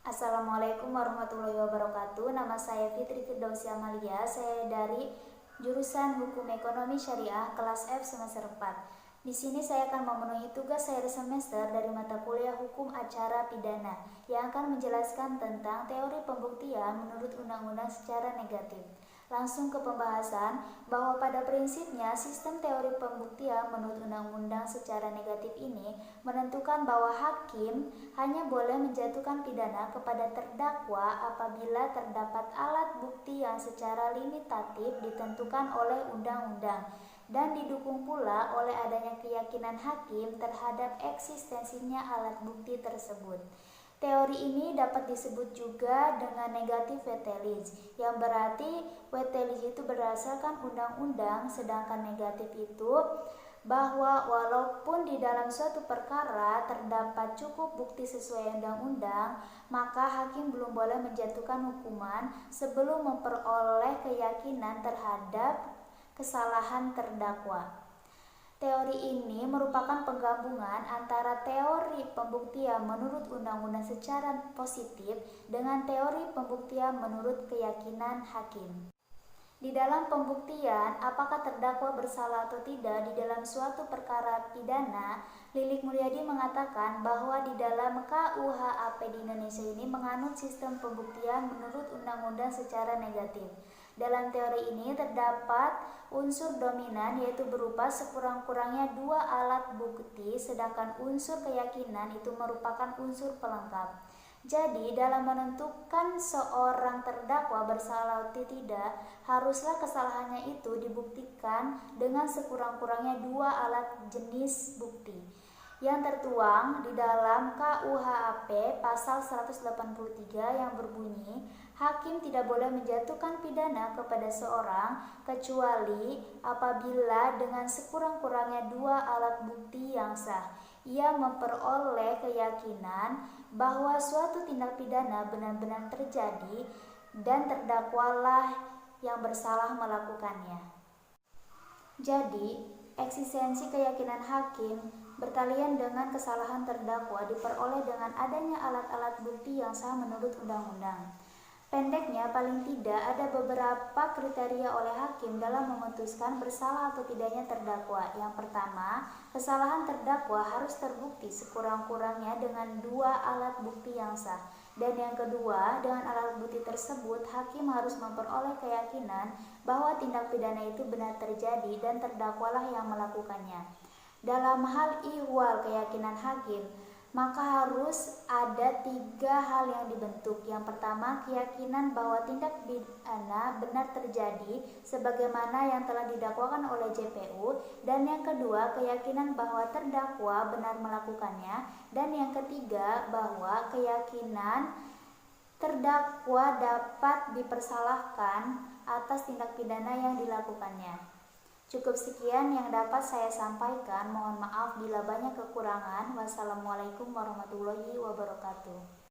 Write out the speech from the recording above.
Assalamualaikum warahmatullahi wabarakatuh. Nama saya Fitri Firdausi Amalia. Saya dari jurusan Hukum Ekonomi Syariah kelas F semester 4. Di sini saya akan memenuhi tugas akhir semester dari mata kuliah Hukum Acara Pidana yang akan menjelaskan tentang teori pembuktian menurut undang-undang secara negatif. Langsung ke pembahasan, bahwa pada prinsipnya sistem teori pembuktian menurut undang-undang secara negatif ini menentukan bahwa hakim hanya boleh menjatuhkan pidana kepada terdakwa apabila terdapat alat bukti yang secara limitatif ditentukan oleh undang-undang dan didukung pula oleh adanya keyakinan hakim terhadap eksistensinya alat bukti tersebut. Teori ini dapat disebut juga dengan negatif wetelij, yang berarti wetelij itu berdasarkan undang-undang, sedangkan negatif itu bahwa walaupun di dalam suatu perkara terdapat cukup bukti sesuai undang-undang, maka hakim belum boleh menjatuhkan hukuman sebelum memperoleh keyakinan terhadap kesalahan terdakwa. Teori ini merupakan penggabungan antara teori pembuktian menurut undang-undang secara positif dengan teori pembuktian menurut keyakinan hakim. Di dalam pembuktian, apakah terdakwa bersalah atau tidak di dalam suatu perkara pidana, Lilik Mulyadi mengatakan bahwa di dalam KUHP di Indonesia ini menganut sistem pembuktian menurut undang-undang secara negatif. Dalam teori ini terdapat unsur dominan, yaitu berupa sekurang-kurangnya dua alat bukti, sedangkan unsur keyakinan itu merupakan unsur pelengkap. Jadi, dalam menentukan seorang terdakwa bersalah atau tidak, haruslah kesalahannya itu dibuktikan dengan sekurang-kurangnya dua alat jenis bukti yang tertuang di dalam KUHP pasal 183 yang berbunyi, hakim tidak boleh menjatuhkan pidana kepada seorang kecuali apabila dengan sekurang-kurangnya dua alat bukti yang sah, ia memperoleh keyakinan bahwa suatu tindak pidana benar-benar terjadi dan terdakwalah yang bersalah melakukannya. Jadi, eksistensi keyakinan hakim bertalian dengan kesalahan terdakwa diperoleh dengan adanya alat-alat bukti yang sah menurut undang-undang. Pendeknya, paling tidak ada beberapa kriteria oleh hakim dalam memutuskan bersalah atau tidaknya terdakwa. Yang pertama, kesalahan terdakwa harus terbukti sekurang-kurangnya dengan dua alat bukti yang sah. Dan yang kedua, dengan alat bukti tersebut, hakim harus memperoleh keyakinan bahwa tindak pidana itu benar terjadi dan terdakwalah yang melakukannya. Dalam hal ihwal keyakinan hakim, maka harus ada tiga hal yang dibentuk. Yang pertama, keyakinan bahwa tindak pidana benar terjadi sebagaimana yang telah didakwakan oleh JPU, dan yang kedua, keyakinan bahwa terdakwa benar melakukannya, dan yang ketiga, bahwa keyakinan terdakwa dapat dipersalahkan atas tindak pidana yang dilakukannya. Cukup sekian yang dapat saya sampaikan. Mohon maaf bila banyak kekurangan. Wassalamualaikum warahmatullahi wabarakatuh.